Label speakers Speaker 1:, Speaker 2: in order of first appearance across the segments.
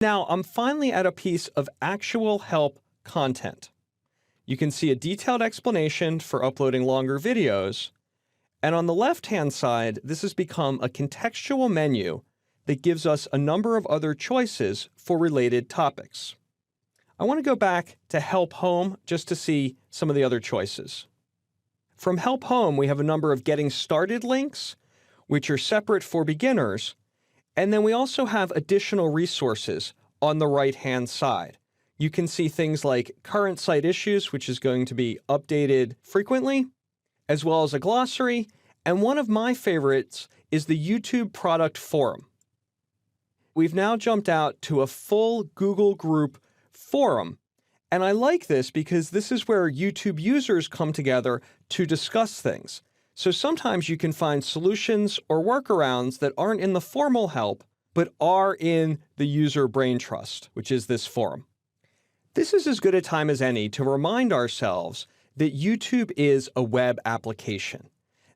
Speaker 1: Now I'm finally at a piece of actual help content. You can see a detailed explanation for uploading longer videos, and on the left-hand side, this has become a contextual menu that gives us a number of other choices for related topics. I want to go back to Help Home just to see some of the other choices. From Help Home, we have a number of Getting Started links, which are separate for beginners, and then we also have additional resources on the right-hand side. You can see things like current site issues, which is going to be updated frequently, as well as a glossary, and one of my favorites is the YouTube product forum. We've now jumped out to a full Google group forum, and I like this because this is where YouTube users come together to discuss things. So sometimes you can find solutions or workarounds that aren't in the formal help, but are in the user brain trust, which is this forum. This is as good a time as any to remind ourselves that YouTube is a web application.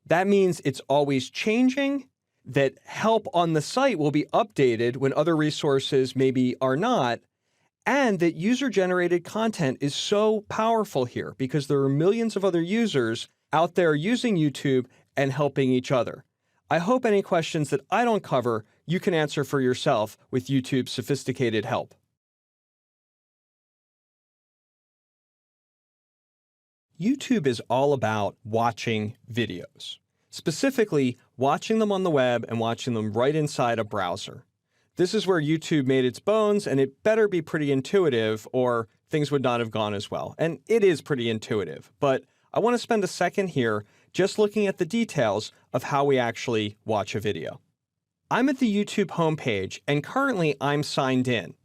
Speaker 1: That means it's always changing, that help on the site will be updated when other resources maybe are not, and that user-generated content is so powerful here because there are millions of other users out there using YouTube and helping each other. I hope any questions that I don't cover you can answer for yourself with YouTube's sophisticated help. YouTube is all about watching videos, specifically watching them on the web and watching them right inside a browser. This is where YouTube made its bones, and it better be pretty intuitive or things would not have gone as well. And it is pretty intuitive, but I want to spend a second here just looking at the details of how we actually watch a video. I'm at the YouTube homepage, and currently I'm signed in.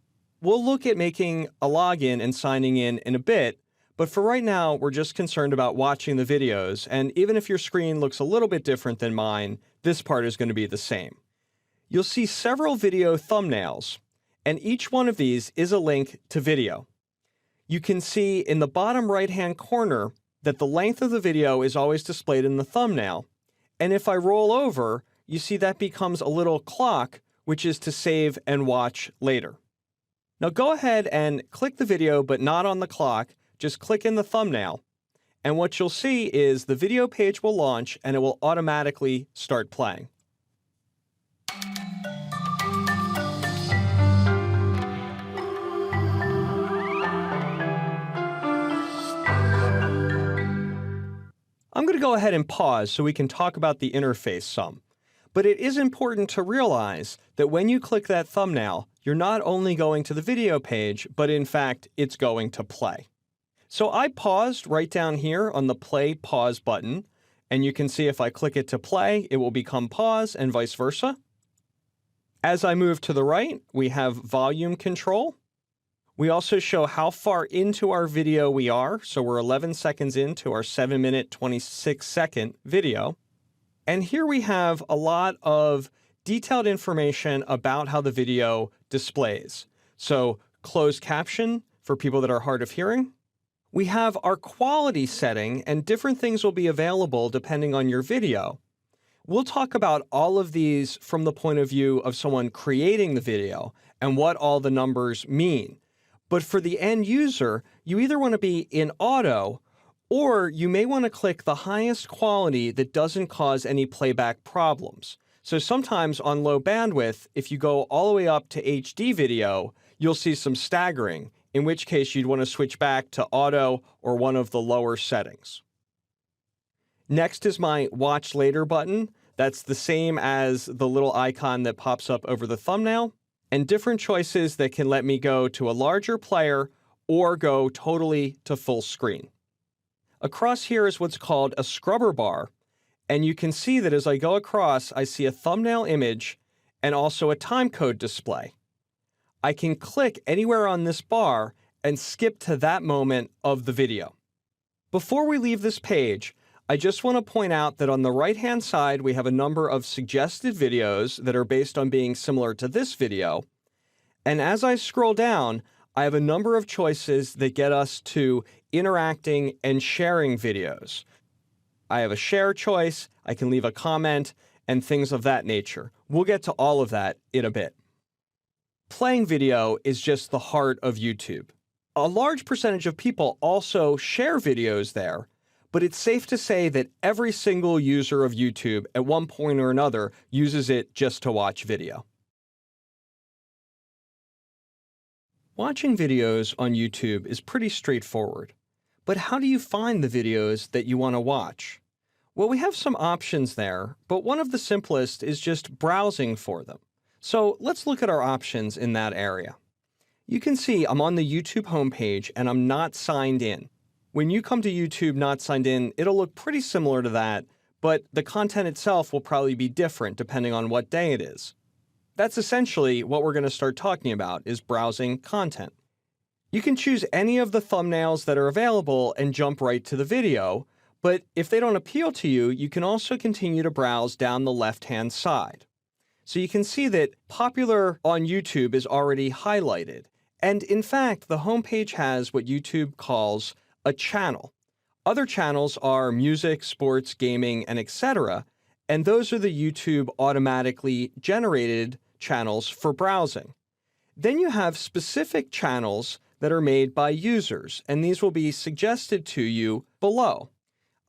Speaker 1: We'll look at making a login and signing in a bit, but for right now, we're just concerned about watching the videos, and even if your screen looks a little bit different than mine, this part is going to be the same. You'll see several video thumbnails, and each one of these is a link to video. You can see in the bottom right-hand corner that the length of the video is always displayed in the thumbnail, and if I roll over, you see that becomes a little clock, which is to save and watch later. Now go ahead and click the video, but not on the clock. Just click in the thumbnail, and what you'll see is the video page will launch and it will automatically start playing. I'm going to go ahead and pause so we can talk about the interface some. But it is important to realize that when you click that thumbnail, you're not only going to the video page, but in fact, it's going to play. So I paused right down here on the play pause button, and you can see if I click it to play, it will become pause and vice versa. As I move to the right, we have volume control. We also show how far into our video we are, so we're 11 seconds into our 7-minute, 26-second video. And here we have a lot of detailed information about how the video displays. So closed caption for people that are hard of hearing. We have our quality setting, and different things will be available depending on your video. We'll talk about all of these from the point of view of someone creating the video and what all the numbers mean. But for the end user, you either want to be in auto, or you may want to click the highest quality that doesn't cause any playback problems. So sometimes on low bandwidth, if you go all the way up to HD video, you'll see some staggering, in which case you'd want to switch back to auto or one of the lower settings. Next is my Watch Later button. That's the same as the little icon that pops up over the thumbnail, and different choices that can let me go to a larger player or go totally to full screen. Across here is what's called a scrubber bar, and you can see that as I go across, I see a thumbnail image and also a timecode display. I can click anywhere on this bar and skip to that moment of the video. Before we leave this page, I just want to point out that on the right-hand side, we have a number of suggested videos that are based on being similar to this video. And as I scroll down, I have a number of choices that get us to interacting and sharing videos. I have a share choice, I can leave a comment, and things of that nature. We'll get to all of that in a bit. Playing video is just the heart of YouTube. A large percentage of people also share videos there, but it's safe to say that every single user of YouTube at one point or another uses it just to watch video. Watching videos on YouTube is pretty straightforward. But how do you find the videos that you want to watch? Well, we have some options there, but one of the simplest is just browsing for them. So let's look at our options in that area. You can see I'm on the YouTube homepage and I'm not signed in. When you come to YouTube not signed in, it'll look pretty similar to that, but the content itself will probably be different depending on what day it is. That's essentially what we're going to start talking about, is browsing content. You can choose any of the thumbnails that are available and jump right to the video, but if they don't appeal to you, you can also continue to browse down the left-hand side. So you can see that popular on YouTube is already highlighted. And in fact, the homepage has what YouTube calls a channel. Other channels are music, sports, gaming, and etc. And those are the YouTube automatically generated channels for browsing. Then you have specific channels that are made by users, and these will be suggested to you below.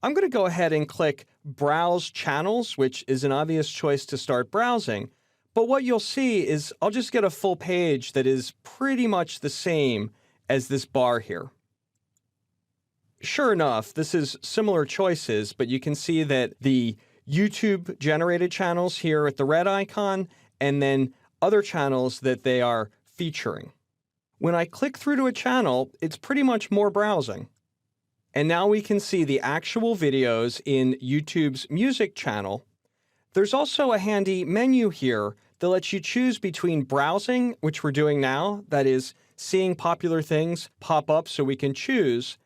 Speaker 1: I'm going to go ahead and click Browse Channels, which is an obvious choice to start browsing. But what you'll see is I'll just get a full page that is pretty much the same as this bar here. Sure enough, this is similar choices, but you can see that the YouTube generated channels here at the red icon, and then other channels that they are featuring. When I click through to a channel, it's pretty much more browsing. And now we can see the actual videos in YouTube's music channel. There's also a handy menu here that lets you choose between browsing, which we're doing now, that is, seeing popular things pop up so we can choose,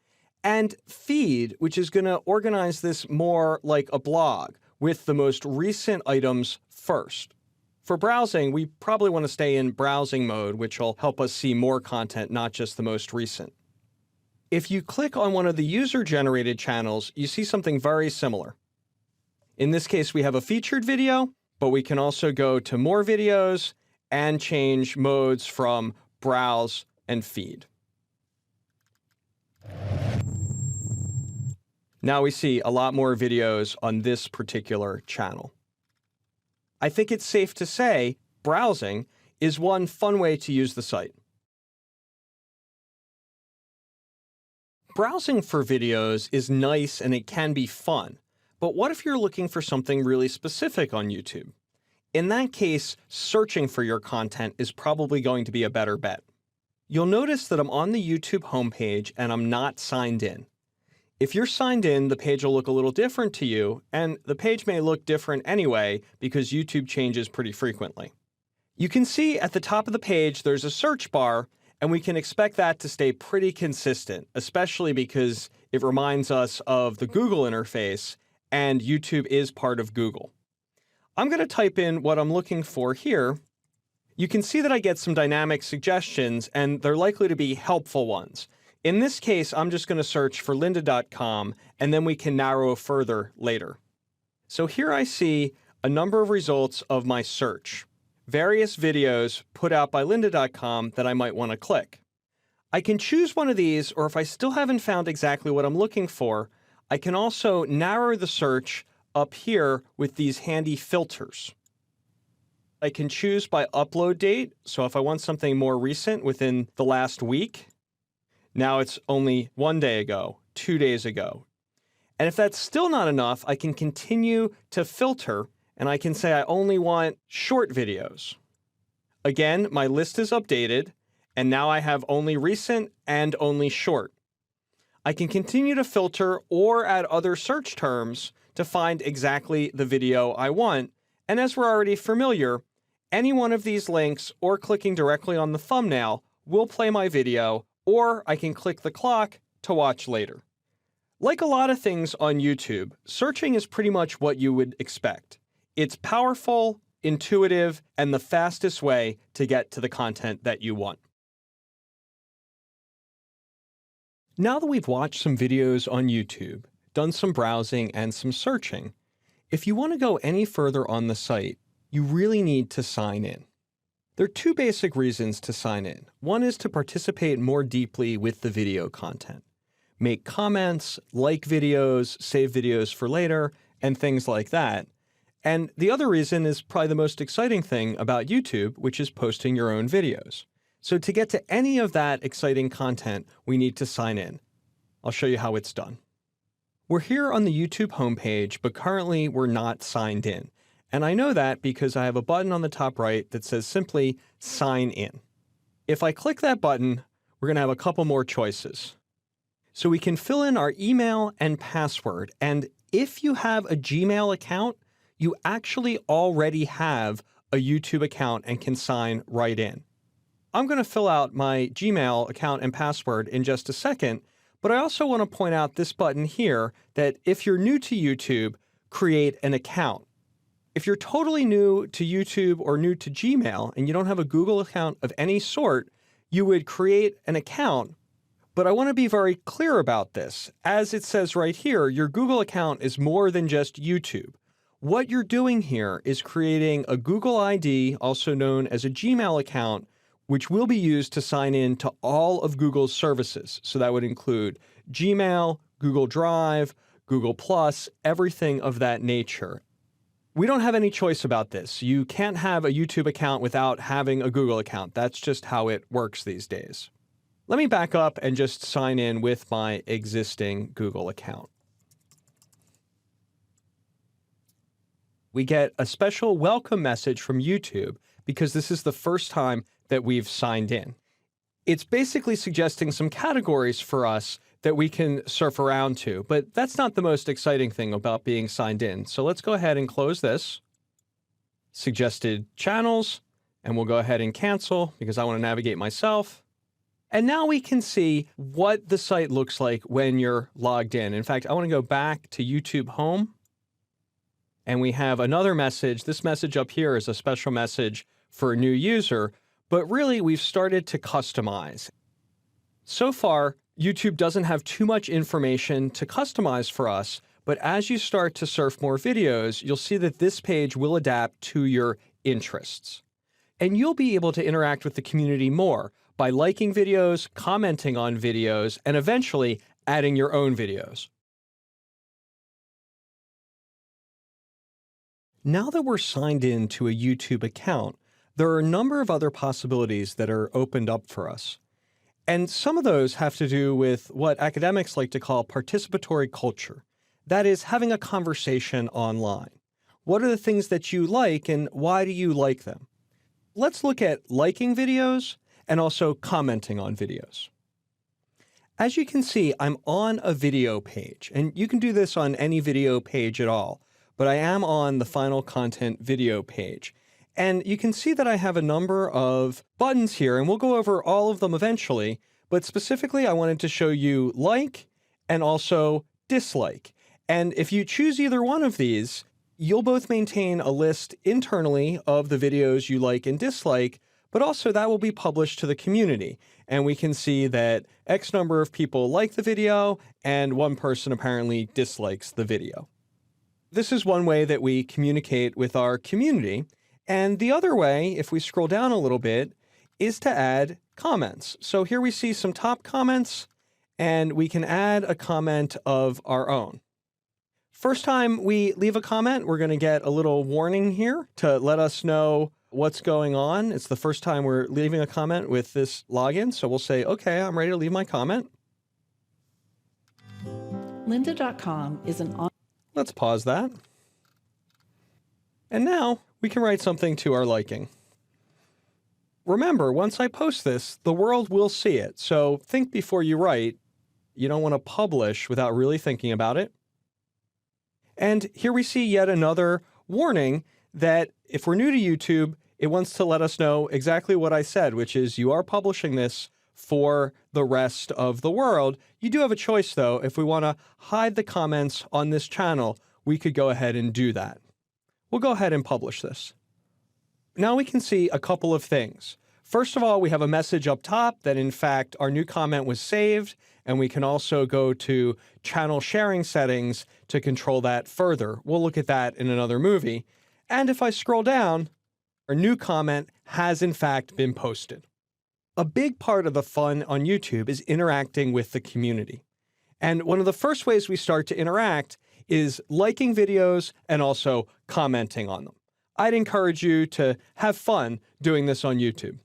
Speaker 1: and feed, which is going to organize this more like a blog with the most recent items first. For browsing, we probably want to stay in browsing mode, which will help us see more content, not just the most recent. If you click on one of the user-generated channels, you see something very similar. In this case, we have a featured video, but we can also go to more videos and change modes from browse and feed. Now we see a lot more videos on this particular channel. I think it's safe to say browsing is one fun way to use the site. Browsing for videos is nice and it can be fun, but what if you're looking for something really specific on YouTube? In that case, searching for your content is probably going to be a better bet. You'll notice that I'm on the YouTube homepage and I'm not signed in. If you're signed in, the page will look a little different to you, and the page may look different anyway because YouTube changes pretty frequently. You can see at the top of the page there's a search bar, and we can expect that to stay pretty consistent, especially because it reminds us of the Google interface, and YouTube is part of Google. I'm going to type in what I'm looking for here. You can see that I get some dynamic suggestions, and they're likely to be helpful ones. In this case, I'm just going to search for lynda.com, and then we can narrow further later. So here I see a number of results of my search, various videos put out by lynda.com that I might want to click. I can choose one of these, or if I still haven't found exactly what I'm looking for, I can also narrow the search up here with these handy filters. I can choose by upload date, so if I want something more recent within the last week, now it's only 1 day ago, 2 days ago. And if that's still not enough, I can continue to filter, and I can say I only want short videos. Again, my list is updated, and now I have only recent and only short. I can continue to filter or add other search terms to find exactly the video I want. And as we're already familiar, any one of these links or clicking directly on the thumbnail will play my video, or I can click the clock to watch later. Like a lot of things on YouTube, searching is pretty much what you would expect. It's powerful, intuitive, and the fastest way to get to the content that you want. Now that we've watched some videos on YouTube, done some browsing and some searching, if you want to go any further on the site, you really need to sign in. There are two basic reasons to sign in. One is to participate more deeply with the video content. Make comments, like videos, save videos for later, and things like that. And the other reason is probably the most exciting thing about YouTube, which is posting your own videos. So to get to any of that exciting content, we need to sign in. I'll show you how it's done. We're here on the YouTube homepage, but currently we're not signed in. And I know that because I have a button on the top right that says simply sign in. If I click that button, we're going to have a couple more choices. So we can fill in our email and password. And if you have a Gmail account, you actually already have a YouTube account and can sign right in. I'm going to fill out my Gmail account and password in just a second, but I also want to point out this button here that if you're new to YouTube, create an account. If you're totally new to YouTube or new to Gmail and you don't have a Google account of any sort, you would create an account. But I want to be very clear about this. As it says right here, your Google account is more than just YouTube. What you're doing here is creating a Google ID, also known as a Gmail account, which will be used to sign in to all of Google's services. So that would include Gmail, Google Drive, Google+, everything of that nature. We don't have any choice about this. You can't have a YouTube account without having a Google account. That's just how it works these days. Let me back up and just sign in with my existing Google account. We get a special welcome message from YouTube because this is the first time that we've signed in. It's basically suggesting some categories for us that we can surf around to, but that's not the most exciting thing about being signed in. So let's go ahead and close this. Suggested channels, and we'll go ahead and cancel because I want to navigate myself. And now we can see what the site looks like when you're logged in. In fact, I want to go back to YouTube Home. And we have another message. This message up here is a special message for a new user, but really we've started to customize. So far, YouTube doesn't have too much information to customize for us, but as you start to surf more videos, you'll see that this page will adapt to your interests. And you'll be able to interact with the community more by liking videos, commenting on videos, and eventually adding your own videos. Now that we're signed in to a YouTube account, there are a number of other possibilities that are opened up for us. And some of those have to do with what academics like to call participatory culture. That is, having a conversation online. What are the things that you like and why do you like them? Let's look at liking videos and also commenting on videos. As you can see, I'm on a video page, and you can do this on any video page at all, but I am on the final content video page. And you can see that I have a number of buttons here, and we'll go over all of them eventually, but specifically I wanted to show you like and also dislike. And if you choose either one of these, you'll both maintain a list internally of the videos you like and dislike, but also that will be published to the community. And we can see that X number of people like the video and one person apparently dislikes the video. This is one way that we communicate with our community. And the other way, if we scroll down a little bit, is to add comments. So here we see some top comments, and we can add a comment of our own. First time we leave a comment, we're going to get a little warning here to let us know what's going on. It's the first time we're leaving a comment with this login, so we'll say, okay, I'm ready to leave my comment.
Speaker 2: Lynda.com is an on.
Speaker 1: Let's pause that. And now we can write something to our liking. Remember, once I post this, the world will see it. So think before you write. You don't want to publish without really thinking about it. And here we see yet another warning that if we're new to YouTube, it wants to let us know exactly what I said, which is you are publishing this for the rest of the world. You do have a choice, though. If we want to hide the comments on this channel, we could go ahead and do that. We'll go ahead and publish this. Now we can see a couple of things. First of all, we have a message up top that, in fact, our new comment was saved, and we can also go to channel sharing settings to control that further. We'll look at that in another movie. And if I scroll down, our new comment has in fact been posted. A big part of the fun on YouTube is interacting with the community. And one of the first ways we start to interact is liking videos and also commenting on them. I'd encourage you to have fun doing this on YouTube.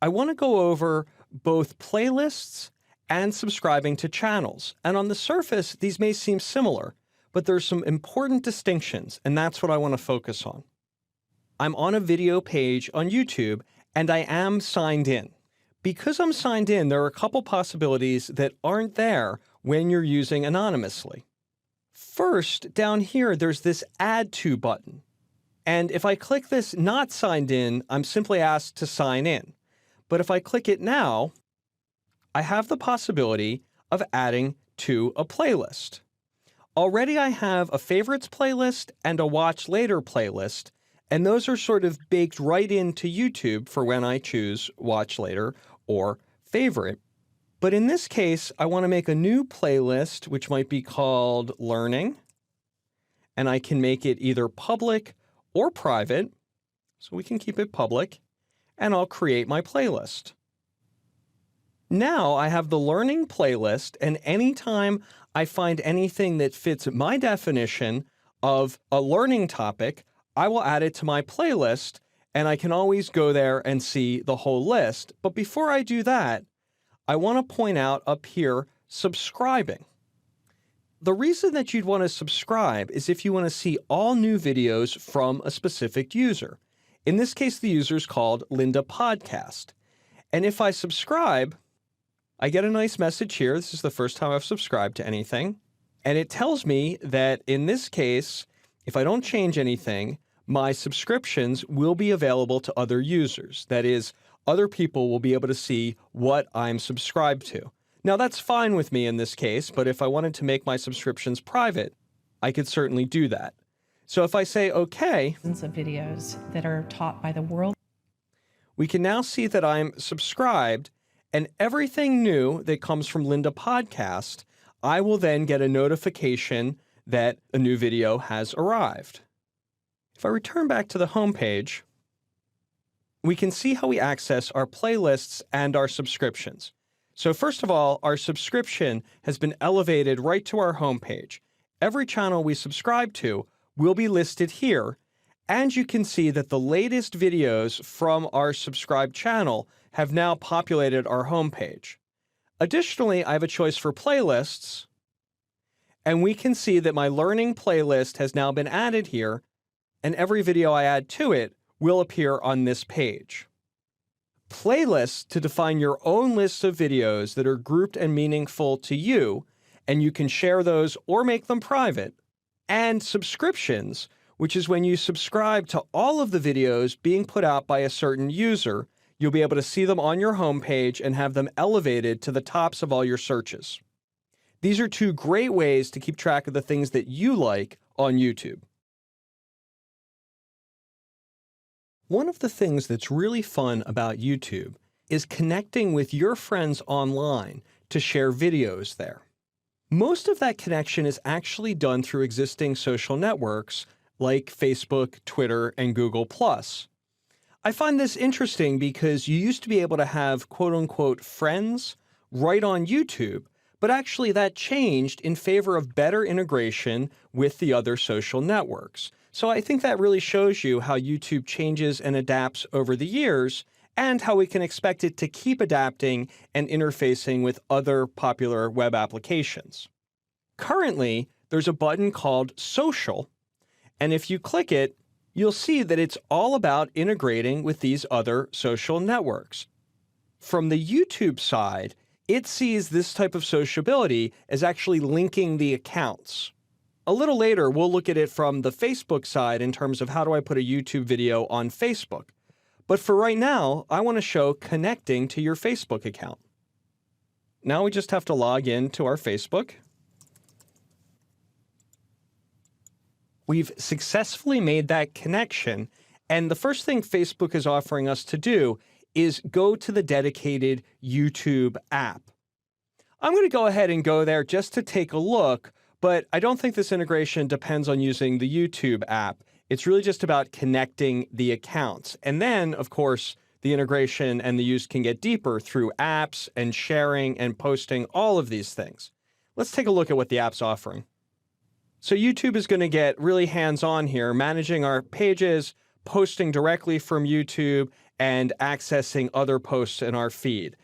Speaker 1: I want to go over both playlists and subscribing to channels. And on the surface, these may seem similar, but there's some important distinctions, and that's what I want to focus on. I'm on a video page on YouTube, and I am signed in. Because I'm signed in, there are a couple possibilities that aren't there when you're using anonymously. First, down here, there's this Add To button. And if I click this Not Signed In, I'm simply asked to sign in. But if I click it now, I have the possibility of adding to a playlist. Already I have a favorites playlist and a watch later playlist, and those are sort of baked right into YouTube for when I choose watch later or favorite. But in this case, I want to make a new playlist, which might be called Learning, and I can make it either public or private, so we can keep it public, and I'll create my playlist. Now I have the Learning playlist, and anytime I find anything that fits my definition of a learning topic, I will add it to my playlist, and I can always go there and see the whole list. But before I do that, I want to point out up here, subscribing. The reason that you'd want to subscribe is if you want to see all new videos from a specific user. In this case, the user is called Linda Podcast. And if I subscribe, I get a nice message here. This is the first time I've subscribed to anything. And it tells me that in this case, if I don't change anything, my subscriptions will be available to other users. That is, other people will be able to see what I'm subscribed to. Now, that's fine with me in this case, but if I wanted to make my subscriptions private, I could certainly do that. So if I say OK,
Speaker 2: Of videos that are taught by the world.
Speaker 1: We can now see that I'm subscribed, and everything new that comes from Linda Podcast, I will then get a notification that a new video has arrived. If I return back to the home page, we can see how we access our playlists and our subscriptions. So first of all, our subscription has been elevated right to our home page. Every channel we subscribe to will be listed here, and you can see that the latest videos from our subscribed channel have now populated our homepage. Additionally, I have a choice for playlists, and we can see that my learning playlist has now been added here, and every video I add to it will appear on this page. Playlists to define your own lists of videos that are grouped and meaningful to you, and you can share those or make them private. And subscriptions, which is when you subscribe to all of the videos being put out by a certain user, you'll be able to see them on your homepage and have them elevated to the tops of all your searches. These are two great ways to keep track of the things that you like on YouTube. One of the things that's really fun about YouTube is connecting with your friends online to share videos there. Most of that connection is actually done through existing social networks like Facebook, Twitter, and Google+. I find this interesting because you used to be able to have quote-unquote friends right on YouTube, but actually that changed in favor of better integration with the other social networks. So I think that really shows you how YouTube changes and adapts over the years, and how we can expect it to keep adapting and interfacing with other popular web applications. Currently, there's a button called Social, and if you click it, you'll see that it's all about integrating with these other social networks. From the YouTube side, it sees this type of sociability as actually linking the accounts. A little later, we'll look at it from the Facebook side in terms of how do I put a YouTube video on Facebook. But for right now, I want to show connecting to your Facebook account. Now we just have to log in to our Facebook. We've successfully made that connection, and the first thing Facebook is offering us to do is go to the dedicated YouTube app. I'm going to go ahead and go there just to take a look, but I don't think this integration depends on using the YouTube app. It's really just about connecting the accounts. And then, of course, the integration and the use can get deeper through apps and sharing and posting, all of these things. Let's take a look at what the app's offering. So YouTube is going to get really hands-on here, managing our pages, posting directly from YouTube, and accessing other posts in our feed.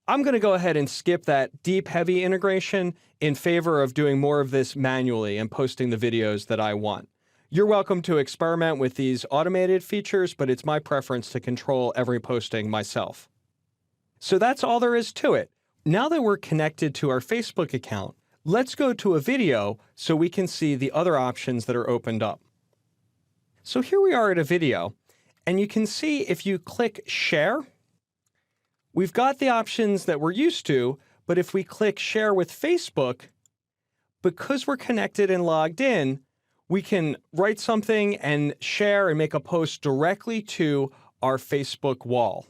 Speaker 1: I'm going to go ahead and skip that deep, heavy integration in favor of doing more of this manually and posting the videos that I want. You're welcome to experiment with these automated features, but it's my preference to control every posting myself. So that's all there is to it. Now that we're connected to our Facebook account, let's go to a video so we can see the other options that are opened up. So here we are at a video, and you can see if you click Share, we've got the options that we're used to, but if we click Share with Facebook, because we're connected and logged in, we can write something and share and make a post directly to our Facebook wall.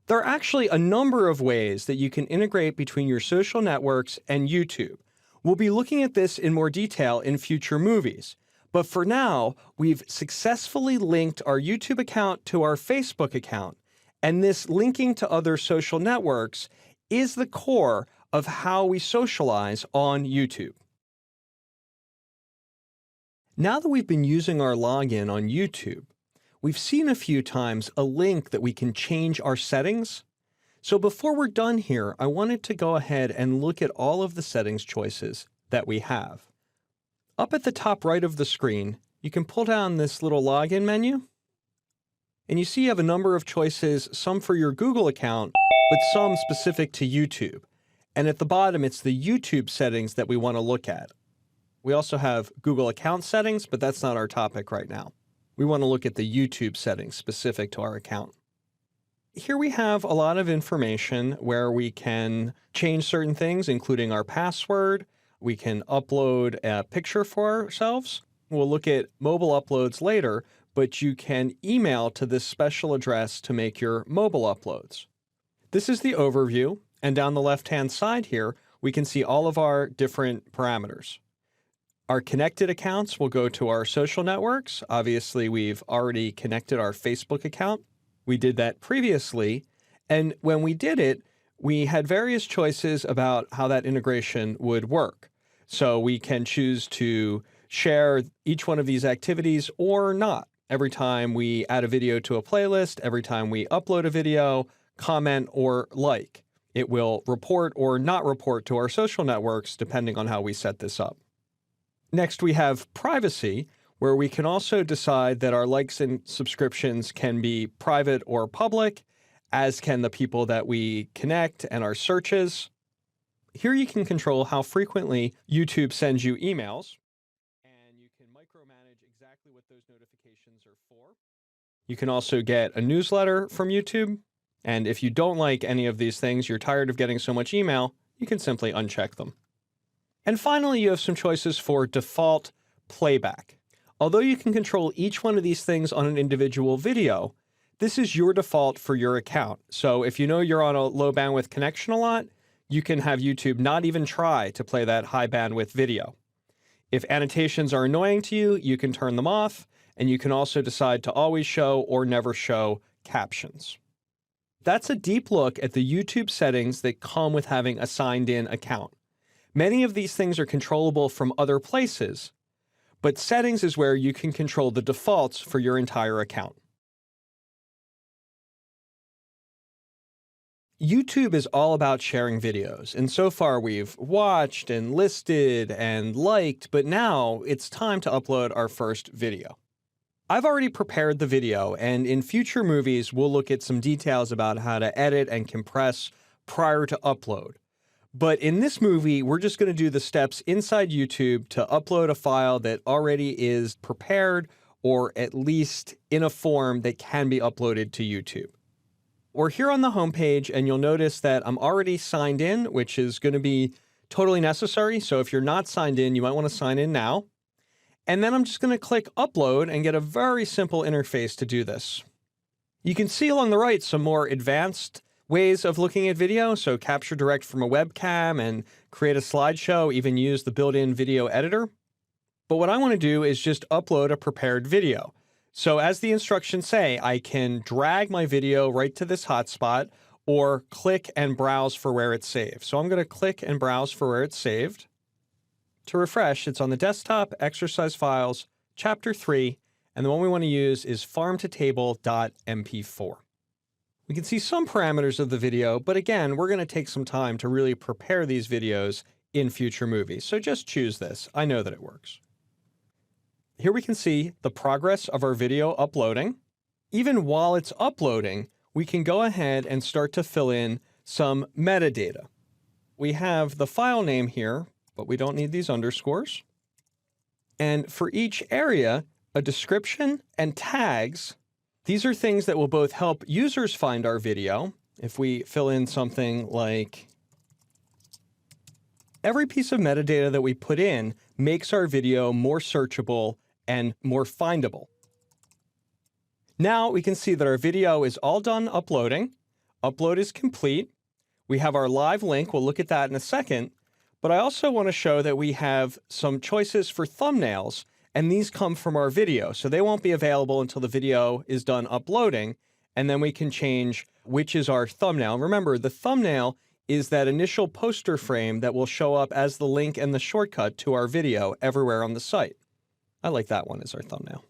Speaker 1: There are actually a number of ways that you can integrate between your social networks and YouTube. We'll be looking at this in more detail in future movies. But for now, we've successfully linked our YouTube account to our Facebook account. And this linking to other social networks is the core of how we socialize on YouTube. Now that we've been using our login on YouTube, we've seen a few times a link that we can change our settings. So before we're done here, I wanted to go ahead and look at all of the settings choices that we have. Up at the top right of the screen, you can pull down this little login menu, and you see you have a number of choices, some for your Google account, but some specific to YouTube. And at the bottom, it's the YouTube settings that we want to look at. We also have Google account settings, but that's not our topic right now. We want to look at the YouTube settings specific to our account. Here we have a lot of information where we can change certain things, including our password. We can upload a picture for ourselves. We'll look at mobile uploads later, but you can email to this special address to make your mobile uploads. This is the overview, and down the left-hand side here, we can see all of our different parameters. Our connected accounts will go to our social networks. Obviously, we've already connected our Facebook account. We did that previously, and when we did it, we had various choices about how that integration would work. So we can choose to share each one of these activities or not. Every time we add a video to a playlist, every time we upload a video, comment, or like, it will report or not report to our social networks depending on how we set this up. Next, we have privacy, where we can also decide that our likes and subscriptions can be private or public, as can the people that we connect and our searches. Here you can control how frequently YouTube sends you emails, and you can micromanage exactly what those notifications are for. You can also get a newsletter from YouTube, and if you don't like any of these things, you're tired of getting so much email, you can simply uncheck them. And finally, you have some choices for default playback. Although you can control each one of these things on an individual video, this is your default for your account. So if you know you're on a low bandwidth connection a lot, you can have YouTube not even try to play that high bandwidth video. If annotations are annoying to you, you can turn them off, and you can also decide to always show or never show captions. That's a deep look at the YouTube settings that come with having a signed-in account. Many of these things are controllable from other places, but settings is where you can control the defaults for your entire account. YouTube is all about sharing videos, and so far we've watched and listed and liked, but now it's time to upload our first video. I've already prepared the video, and in future movies we'll look at some details about how to edit and compress prior to upload. But in this movie, we're just going to do the steps inside YouTube to upload a file that already is prepared, or at least in a form that can be uploaded to YouTube. We're here on the homepage, and you'll notice that I'm already signed in, which is going to be totally necessary. So if you're not signed in, you might want to sign in now. And then I'm just going to click Upload and get a very simple interface to do this. You can see along the right some more advanced ways of looking at video, so capture direct from a webcam and create a slideshow, even use the built-in video editor. But what I want to do is just upload a prepared video. So as the instructions say, I can drag my video right to this hotspot or click and browse for where it's saved. So I'm going to click and browse for where it's saved. To refresh, it's on the desktop, exercise files, chapter 3, and the one we want to use is farmtotable.mp4. We can see some parameters of the video, but again, we're going to take some time to really prepare these videos in future movies. So just choose this. I know that it works. Here we can see the progress of our video uploading. Even while it's uploading, we can go ahead and start to fill in some metadata. We have the file name here, but we don't need these underscores. And for each area, a description and tags. These are things that will both help users find our video. If we fill in something like, every piece of metadata that we put in makes our video more searchable and more findable. Now we can see that our video is all done uploading. Upload is complete. We have our live link. We'll look at that in a second. But I also want to show that we have some choices for thumbnails, and these come from our video. So they won't be available until the video is done uploading, and then we can change which is our thumbnail. And remember, the thumbnail is that initial poster frame that will show up as the link and the shortcut to our video everywhere on the site. I like that one as our thumbnail.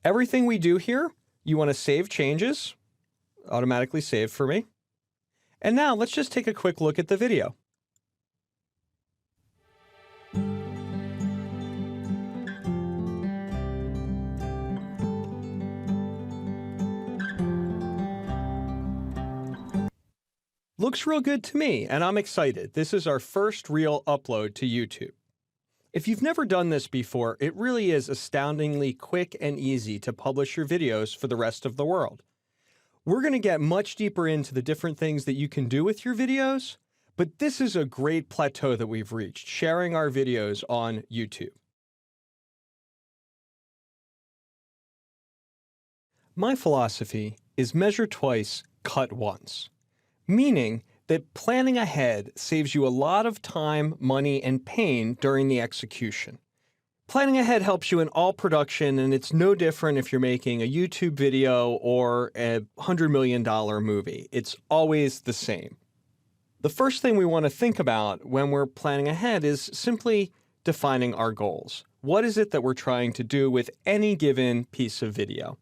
Speaker 1: Everything we do here, you want to save changes, automatically saved for me. And now let's just take a quick look at the video. Looks real good to me, and I'm excited. This is our first real upload to YouTube. If you've never done this before, it really is astoundingly quick and easy to publish your videos for the rest of the world. We're going to get much deeper into the different things that you can do with your videos, but this is a great plateau that we've reached, sharing our videos on YouTube. My philosophy is measure twice, cut once. Meaning that planning ahead saves you a lot of time, money, and pain during the execution. Planning ahead helps you in all production, and it's no different if you're making a YouTube video or a $100 million movie. It's always the same. The first thing we want to think about when we're planning ahead is simply defining our goals. What is it that we're trying to do with any given piece of video?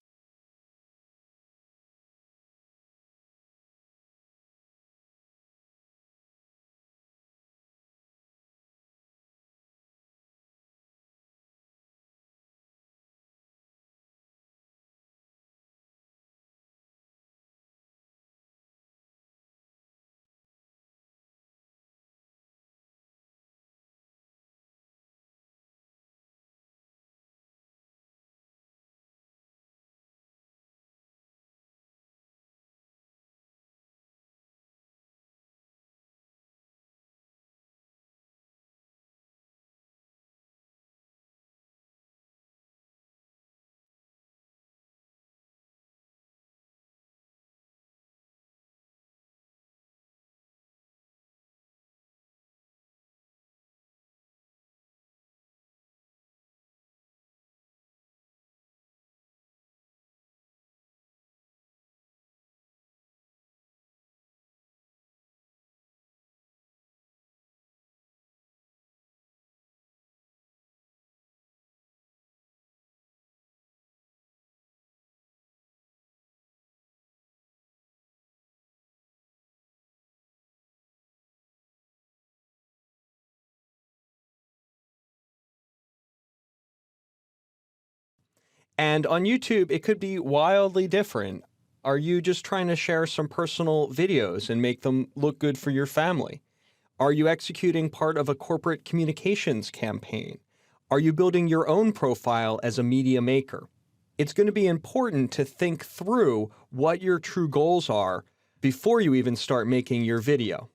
Speaker 1: And on YouTube, it could be wildly different. Are you just trying to share some personal videos and make them look good for your family? Are you executing part of a corporate communications campaign? Are you building your own profile as a media maker? It's going to be important to think through what your true goals are before you even start making your video.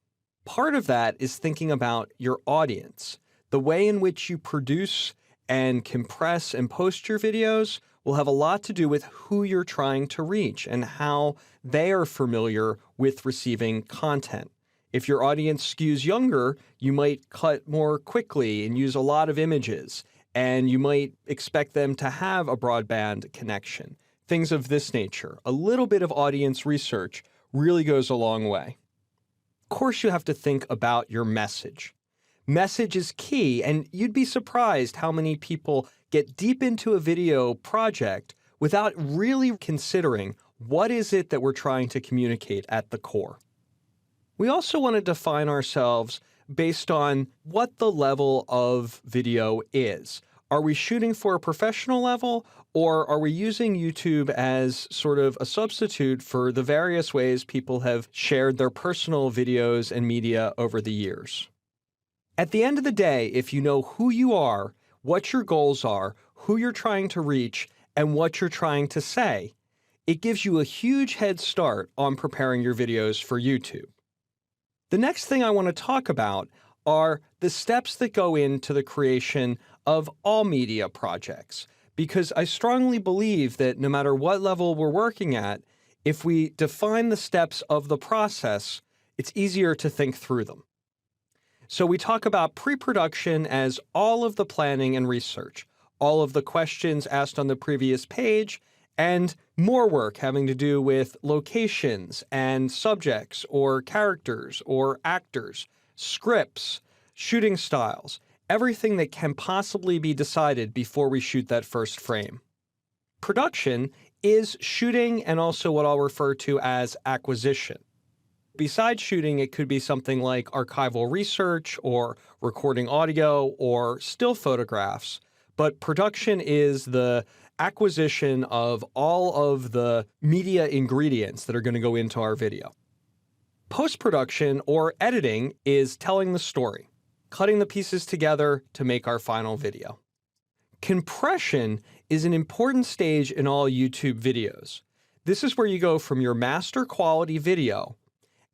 Speaker 1: Part of that is thinking about your audience. The way in which you produce and compress and post your videos will have a lot to do with who you're trying to reach and how they are familiar with receiving content. If your audience skews younger, you might cut more quickly and use a lot of images. and you might expect them to have a broadband connection. Things of this nature. A little bit of audience research really goes a long way. Of course, you have to think about your message. Message is key, and you'd be surprised how many people get deep into a video project without really considering what is it that we're trying to communicate at the core. We also want to define ourselves based on what the level of video is. Are we shooting for a professional level, or are we using YouTube as sort of a substitute for the various ways people have shared their personal videos and media over the years? At the end of the day, if you know who you are, what your goals are, who you're trying to reach, and what you're trying to say, it gives you a huge head start on preparing your videos for YouTube. The next thing I want to talk about are the steps that go into the creation of all media projects, because I strongly believe that no matter what level we're working at, if we define the steps of the process, it's easier to think through them. So we talk about pre-production as all of the planning and research, all of the questions asked on the previous page, and more work having to do with locations and subjects or characters or actors, scripts, shooting styles, everything that can possibly be decided before we shoot that first frame. Production is shooting and also what I'll refer to as acquisition. Besides shooting, it could be something like archival research or recording audio or still photographs, but production is the acquisition of all of the media ingredients that are going to go into our video. Post-production or editing is telling the story, cutting the pieces together to make our final video. Compression is an important stage in all YouTube videos. This is where you go from your master quality video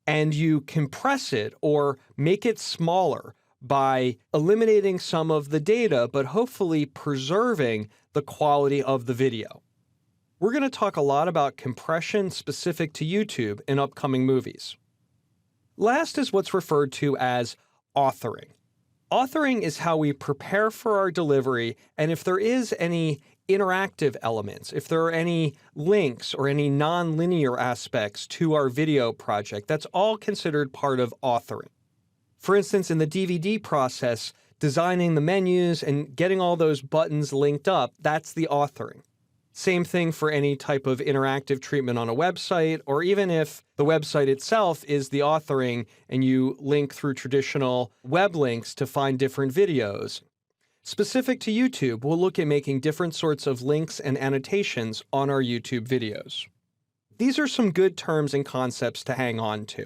Speaker 1: and you compress it or make it smaller by eliminating some of the data, but hopefully preserving the quality of the video. We're going to talk a lot about compression specific to YouTube in upcoming movies. Last is what's referred to as authoring. Authoring is how we prepare for our delivery, and if there is any interactive elements, if there are any links or any non-linear aspects to our video project, that's all considered part of authoring. For instance, in the DVD process, designing the menus and getting all those buttons linked up, that's the authoring. Same thing for any type of interactive treatment on a website, or even if the website itself is the authoring and you link through traditional web links to find different videos. Specific to YouTube, we'll look at making different sorts of links and annotations on our YouTube videos. These are some good terms and concepts to hang on to.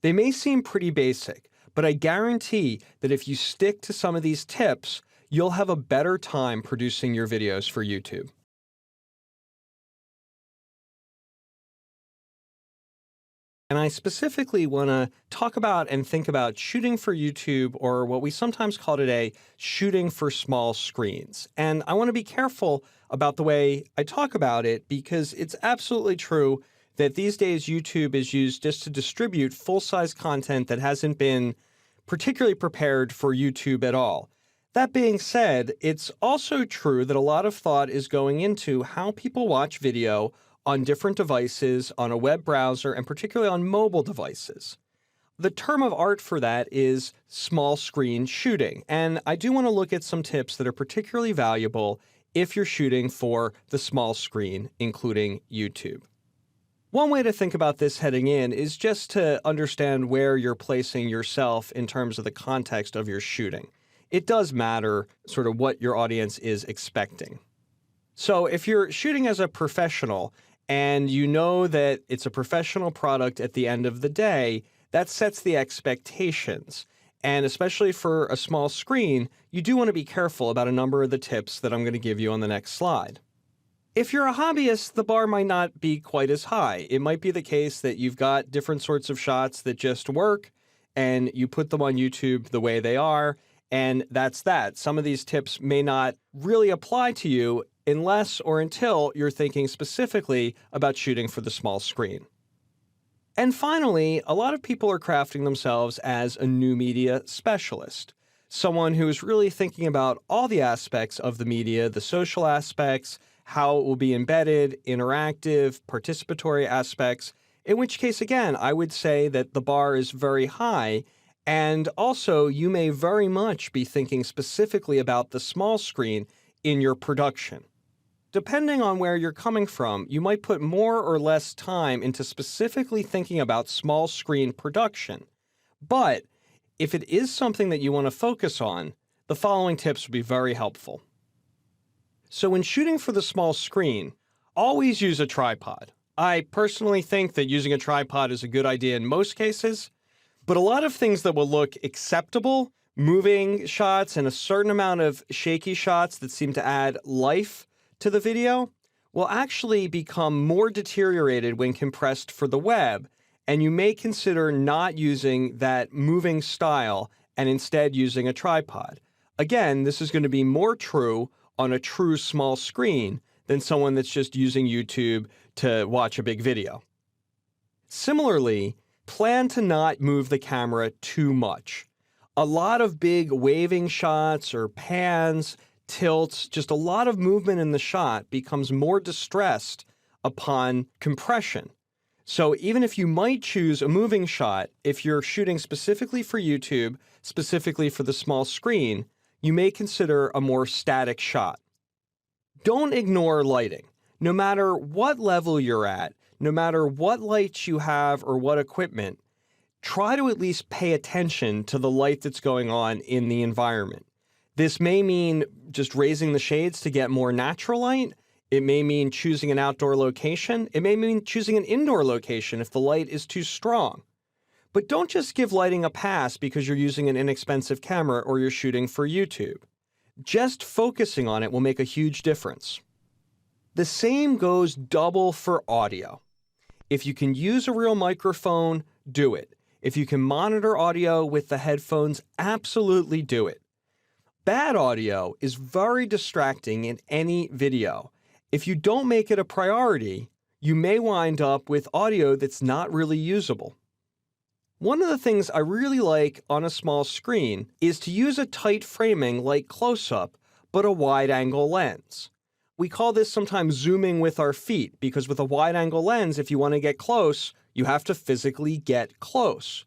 Speaker 1: They may seem pretty basic, but I guarantee that if you stick to some of these tips, you'll have a better time producing your videos for YouTube. And I specifically want to talk about and think about shooting for YouTube, or what we sometimes call today, shooting for small screens. And I want to be careful about the way I talk about it, because it's absolutely true that these days YouTube is used just to distribute full-size content that hasn't been particularly prepared for YouTube at all. That being said, it's also true that a lot of thought is going into how people watch video on different devices, on a web browser, and particularly on mobile devices. The term of art for that is small screen shooting, and I do want to look at some tips that are particularly valuable if you're shooting for the small screen, including YouTube. One way to think about this heading in is just to understand where you're placing yourself in terms of the context of your shooting. It does matter sort of what your audience is expecting. So if you're shooting as a professional and you know that it's a professional product at the end of the day, that sets the expectations. And especially for a small screen, you do want to be careful about a number of the tips that I'm going to give you on the next slide. If you're a hobbyist, the bar might not be quite as high. It might be the case that you've got different sorts of shots that just work, and you put them on YouTube the way they are, and that's that. Some of these tips may not really apply to you unless or until you're thinking specifically about shooting for the small screen. And finally, a lot of people are crafting themselves as a new media specialist. someone who is really thinking about all the aspects of the media, the social aspects, how it will be embedded, interactive, participatory aspects, in which case, again, I would say that the bar is very high. And also, you may very much be thinking specifically about the small screen in your production. Depending on where you're coming from, you might put more or less time into specifically thinking about small screen production. But if it is something that you want to focus on, the following tips would be very helpful. So when shooting for the small screen, always use a tripod. I personally think that using a tripod is a good idea in most cases, but a lot of things that will look acceptable, moving shots and a certain amount of shaky shots that seem to add life to the video, will actually become more deteriorated when compressed for the web, and you may consider not using that moving style and instead using a tripod. Again, this is going to be more true on a true small screen than someone that's just using YouTube to watch a big video. Similarly, plan to not move the camera too much. A lot of big waving shots or pans, tilts, just a lot of movement in the shot becomes more distressed upon compression. So even if you might choose a moving shot, if you're shooting specifically for YouTube, specifically for the small screen, you may consider a more static shot. Don't ignore lighting. No matter what level you're at, no matter what lights you have or what equipment, try to at least pay attention to the light that's going on in the environment. This may mean just raising the shades to get more natural light. It may mean choosing an outdoor location. It may mean choosing an indoor location if the light is too strong. But don't just give lighting a pass because you're using an inexpensive camera or you're shooting for YouTube. Just focusing on it will make a huge difference. The same goes double for audio. If you can use a real microphone, do it. If you can monitor audio with the headphones, absolutely do it. Bad audio is very distracting in any video. If you don't make it a priority, you may wind up with audio that's not really usable. One of the things I really like on a small screen is to use a tight framing like close-up, but a wide-angle lens. We call this sometimes zooming with our feet, because with a wide-angle lens, if you want to get close, you have to physically get close.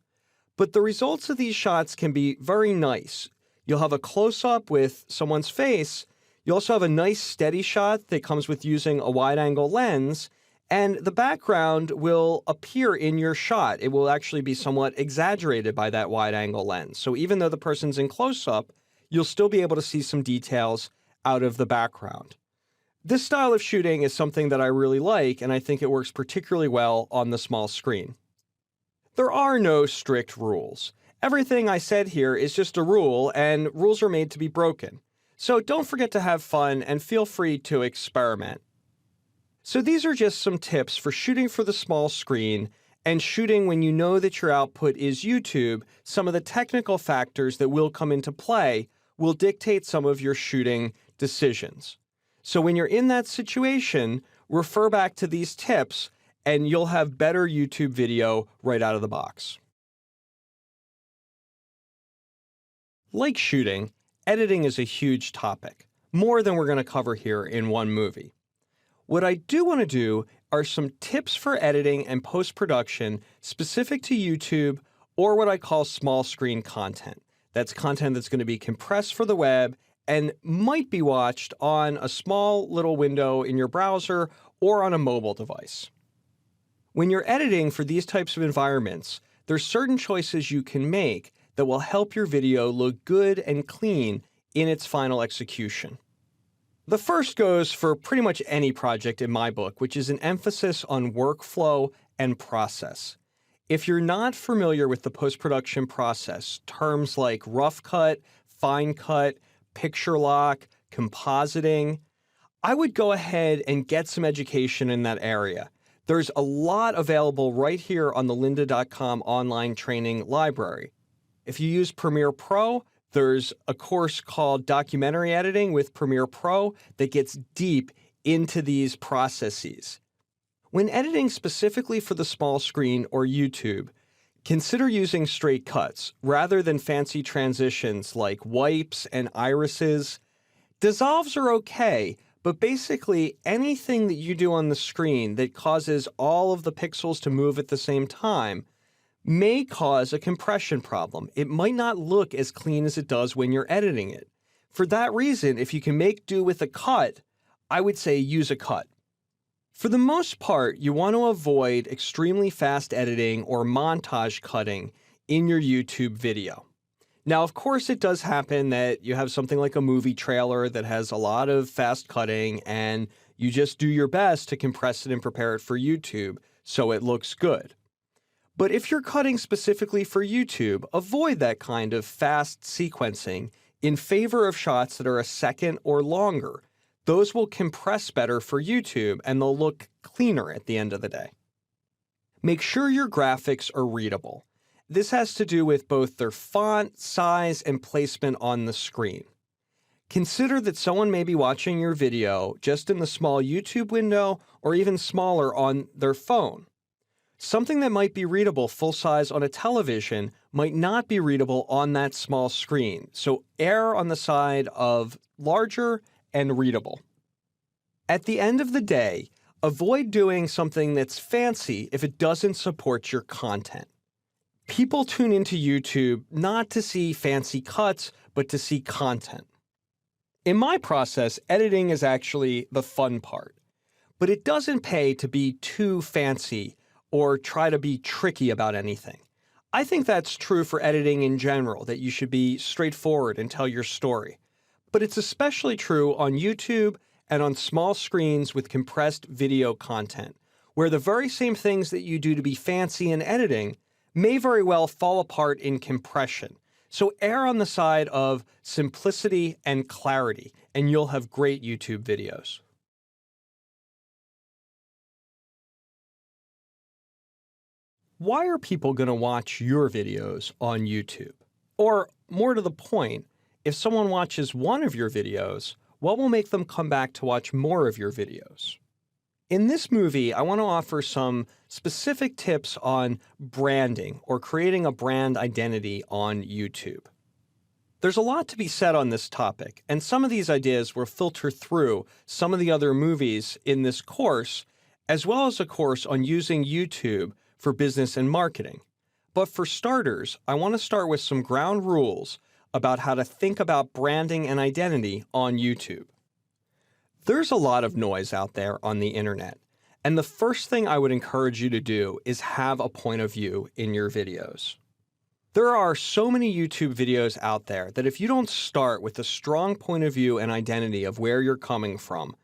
Speaker 1: But the results of these shots can be very nice. You'll have a close-up with someone's face. You also have a nice steady shot that comes with using a wide-angle lens, and the background will appear in your shot. It will actually be somewhat exaggerated by that wide-angle lens. So even though the person's in close-up, you'll still be able to see some details out of the background. This style of shooting is something that I really like, and I think it works particularly well on the small screen. There are no strict rules. Everything I said here is just a rule, and rules are made to be broken. So don't forget to have fun and feel free to experiment. So these are just some tips for shooting for the small screen and shooting when you know that your output is YouTube. Some of the technical factors that will come into play will dictate some of your shooting decisions. So when you're in that situation, refer back to these tips and you'll have better YouTube video right out of the box. Like shooting, editing is a huge topic, more than we're going to cover here in one movie. What I do want to do are some tips for editing and post-production specific to YouTube or what I call small screen content. That's content that's going to be compressed for the web and might be watched on a small little window in your browser or on a mobile device. When you're editing for these types of environments, there's certain choices you can make that will help your video look good and clean in its final execution. The first goes for pretty much any project in my book, which is an emphasis on workflow and process. If you're not familiar with the post-production process, terms like rough cut, fine cut, picture lock, compositing, I would go ahead and get some education in that area. There's a lot available right here on the lynda.com online training library. If you use Premiere Pro, there's a course called Documentary Editing with Premiere Pro that gets deep into these processes. When editing specifically for the small screen or YouTube, Consider using straight cuts rather than fancy transitions like wipes and irises. Dissolves are okay, but basically anything that you do on the screen that causes all of the pixels to move at the same time may cause a compression problem. It might not look as clean as it does when you're editing it. For that reason, if you can make do with a cut, I would say use a cut. For the most part, you want to avoid extremely fast editing or montage cutting in your YouTube video. Now, of course, it does happen that you have something like a movie trailer that has a lot of fast cutting and you just do your best to compress it and prepare it for YouTube so it looks good. But if you're cutting specifically for YouTube, avoid that kind of fast sequencing in favor of shots that are a second or longer. Those will compress better for YouTube and they'll look cleaner at the end of the day. Make sure your graphics are readable. This has to do with both their font, size, and placement on the screen. Consider that someone may be watching your video just in the small YouTube window or even smaller on their phone. Something that might be readable full size on a television might not be readable on that small screen, so err on the side of larger and readable. At the end of the day, avoid doing something that's fancy if it doesn't support your content. People tune into YouTube not to see fancy cuts, but to see content. In my process, editing is actually the fun part, but it doesn't pay to be too fancy or try to be tricky about anything. I think that's true for editing in general, that you should be straightforward and tell your story. But it's especially true on YouTube and on small screens with compressed video content, where the very same things that you do to be fancy in editing may very well fall apart in compression. So err on the side of simplicity and clarity, and you'll have great YouTube videos. Why are people going to watch your videos on YouTube? Or, more to the point, if someone watches one of your videos, what will make them come back to watch more of your videos? In this movie, I want to offer some specific tips on branding or creating a brand identity on YouTube. There's a lot to be said on this topic, and some of these ideas will filter through some of the other movies in this course, as well as a course on using YouTube for business and marketing. But for starters, I want to start with some ground rules about how to think about branding and identity on YouTube. There's a lot of noise out there on the internet, and the first thing I would encourage you to do is have a point of view in your videos. There are so many YouTube videos out there that if you don't start with a strong point of view and identity of where you're coming from,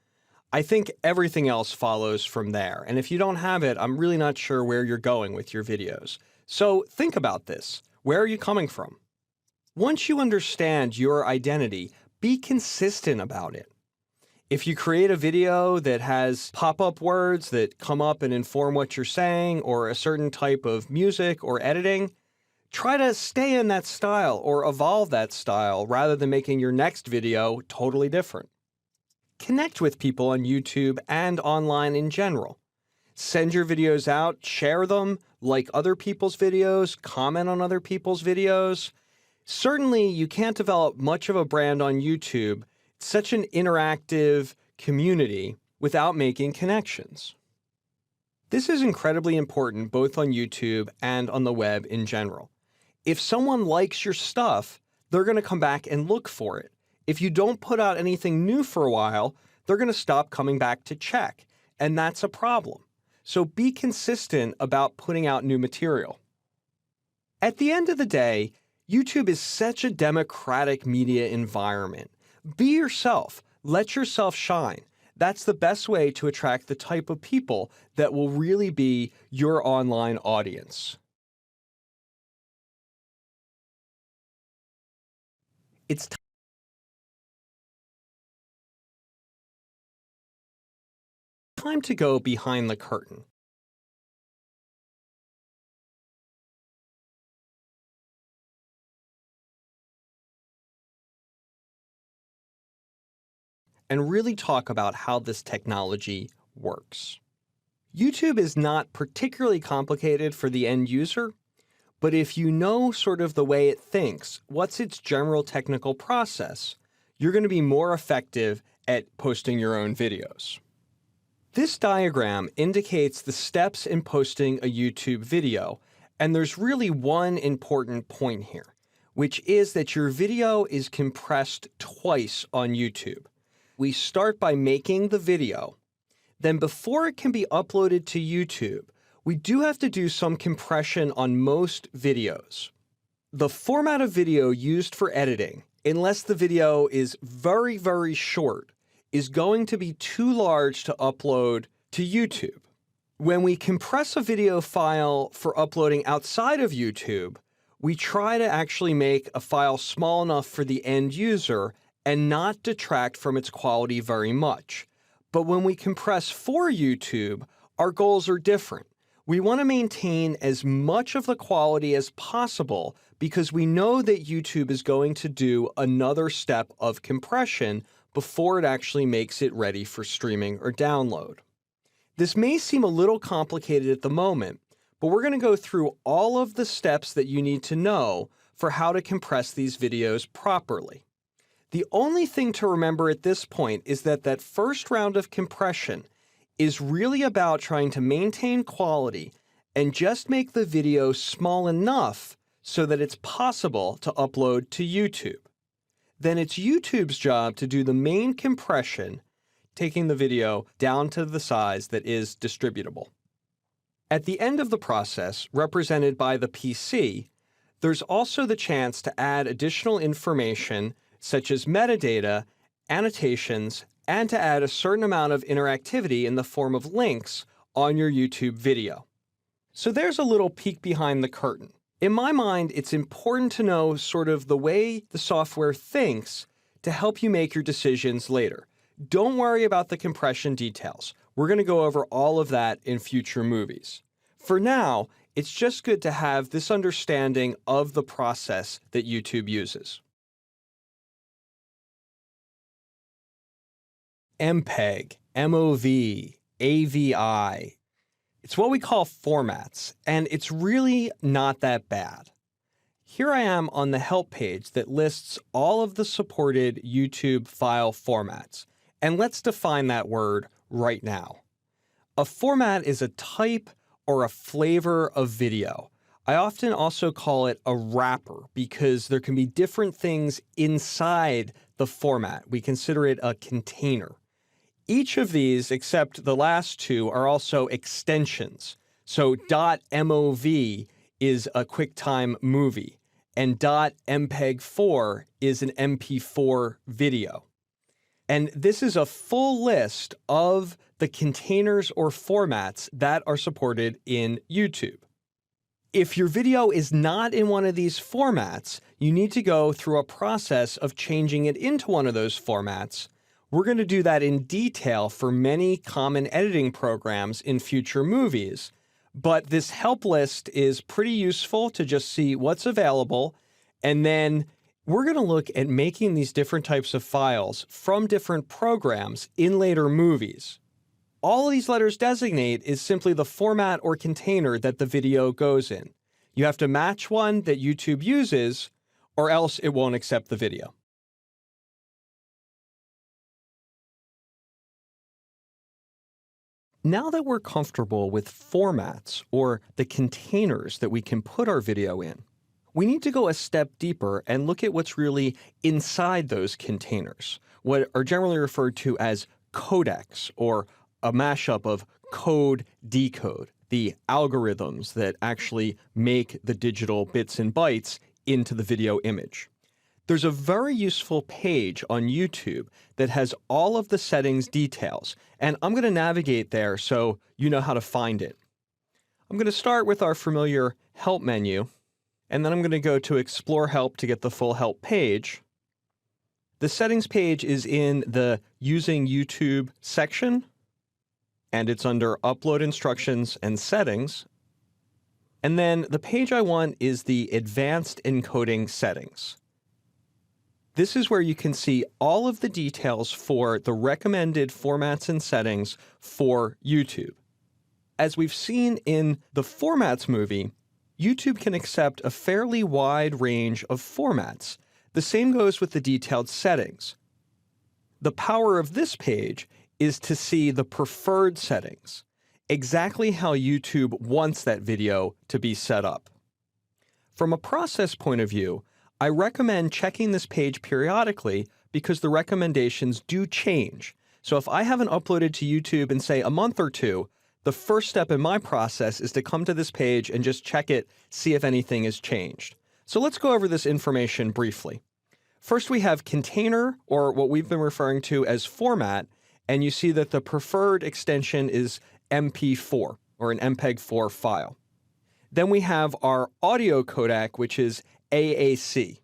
Speaker 1: I think everything else follows from there. And if you don't have it, I'm really not sure where you're going with your videos. So think about this. Where are you coming from? Once you understand your identity, be consistent about it. If you create a video that has pop-up words that come up and inform what you're saying, or a certain type of music or editing, try to stay in that style or evolve that style rather than making your next video totally different. Connect with people on YouTube and online in general. Send your videos out, share them, like other people's videos, comment on other people's videos. Certainly, you can't develop much of a brand on YouTube. It's such an interactive community without making connections. This is incredibly important both on YouTube and on the web in general. If someone likes your stuff, they're going to come back and look for it. If you don't put out anything new for a while, they're going to stop coming back to check, and that's a problem. So be consistent about putting out new material. At the end of the day, YouTube is such a democratic media environment. Be yourself. Let yourself shine. That's the best way to attract the type of people that will really be your online audience. It's time to go behind the curtain. And really talk about how this technology works. YouTube is not particularly complicated for the end user, But if you know sort of the way it thinks, what's its general technical process, you're going to be more effective at posting your own videos. This diagram indicates the steps in posting a YouTube video, and there's really one important point here, which is that your video is compressed twice on YouTube. We start by making the video. Then before it can be uploaded to YouTube, we do have to do some compression on most videos. The format of video used for editing, unless the video is very, very short, is going to be too large to upload to YouTube. When we compress a video file for uploading outside of YouTube, we try to actually make a file small enough for the end user and not detract from its quality very much. But when we compress for YouTube, our goals are different. We want to maintain as much of the quality as possible because we know that YouTube is going to do another step of compression before it actually makes it ready for streaming or download. This may seem a little complicated at the moment, but we're going to go through all of the steps that you need to know for how to compress these videos properly. The only thing to remember at this point is that that first round of compression is really about trying to maintain quality and just make the video small enough so that it's possible to upload to YouTube. Then it's YouTube's job to do the main compression, taking the video down to the size that is distributable. At the end of the process, represented by the PC, there's also the chance to add additional information such as metadata, annotations, and to add a certain amount of interactivity in the form of links on your YouTube video. So there's a little peek behind the curtain. In my mind, it's important to know sort of the way the software thinks to help you make your decisions later. Don't worry about the compression details. We're going to go over all of that in future movies. For now, it's just good to have this understanding of the process that YouTube uses. MPEG, MOV, AVI. It's what we call formats, and it's really not that bad. Here I am on the help page that lists all of the supported YouTube file formats, and let's define that word right now. A format is a type or a flavor of video. I often also call it a wrapper because there can be different things inside the format. We consider it a container. Each of these, except the last two, are also extensions. So .mov is a QuickTime movie, and .mpeg4 is an MP4 video. And this is a full list of the containers or formats that are supported in YouTube. If your video is not in one of these formats, you need to go through a process of changing it into one of those formats. We're going to do that in detail for many common editing programs in future movies, but this help list is pretty useful to just see what's available, and then we're going to look at making these different types of files from different programs in later movies. All these letters designate is simply the format or container that the video goes in. You have to match one that YouTube uses, or else it won't accept the video. Now that we're comfortable with formats or the containers that we can put our video in, we need to go a step deeper and look at what's really inside those containers, what are generally referred to as codecs, or a mashup of code, decode, the algorithms that actually make the digital bits and bytes into the video image. There's a very useful page on YouTube that has all of the settings details, and I'm going to navigate there so you know how to find it. I'm going to start with our familiar Help menu, and then I'm going to go to Explore Help to get the full help page. The settings page is in the Using YouTube section, and it's under Upload Instructions and Settings. And then the page I want is the Advanced Encoding Settings. This is where you can see all of the details for the recommended formats and settings for YouTube. As we've seen in the Formats movie, YouTube can accept a fairly wide range of formats. The same goes with the detailed settings. The power of this page is to see the preferred settings, exactly how YouTube wants that video to be set up. From a process point of view, I recommend checking this page periodically because the recommendations do change. So if I haven't uploaded to YouTube in, say, a month or two, the first step in my process is to come to this page and just check it, see if anything has changed. So let's go over this information briefly. First, we have container, or what we've been referring to as format, and you see that the preferred extension is MP4, or an MPEG-4 file. Then we have our audio codec, which is AAC.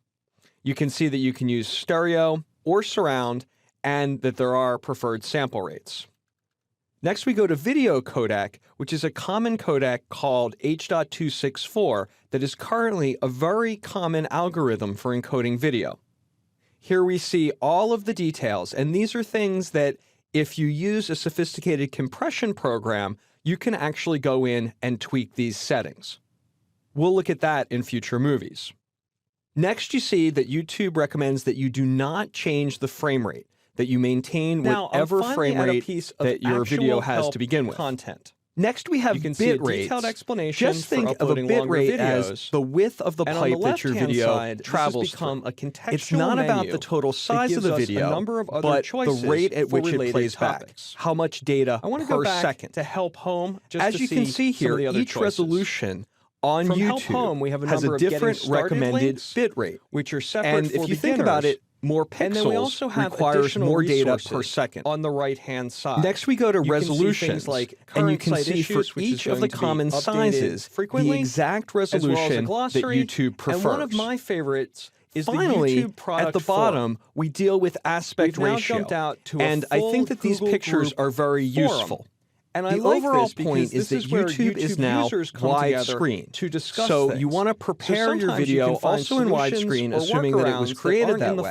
Speaker 1: You can see that you can use stereo or surround, and that there are preferred sample rates. Next, we go to video codec, which is a common codec called H.264 that is currently a very common algorithm for encoding video. Here we see all of the details, and these are things that if you use a sophisticated compression program, you can actually go in and tweak these settings. We'll look at that in future movies. Next, you see that YouTube recommends that you do not change the frame rate, that you maintain whatever frame rate that your video has to begin with. Content. Next, we have bit rates. Just think of a bit rate as the width of the pipe that your video travels through. It's not about the total size of the video, but the rate at which it plays back, how much data per second.
Speaker 3: To help home,
Speaker 1: as you can see here, each resolution on YouTube has a different recommended bit rate,
Speaker 3: which are separate
Speaker 1: and if you think about it, more pixels requires more data per second.
Speaker 3: On the right-hand side.
Speaker 1: Next, we go to resolutions, and you can see for each of the common sizes the exact resolution that YouTube prefers.
Speaker 3: And one of my favorites is
Speaker 1: finally,
Speaker 3: the YouTube product
Speaker 1: at the bottom, we deal with aspect ratio, and I think that these pictures are very useful.
Speaker 3: And
Speaker 1: the overall point is that YouTube is now widescreen, so you want to prepare your video also in widescreen, assuming that it was created that way.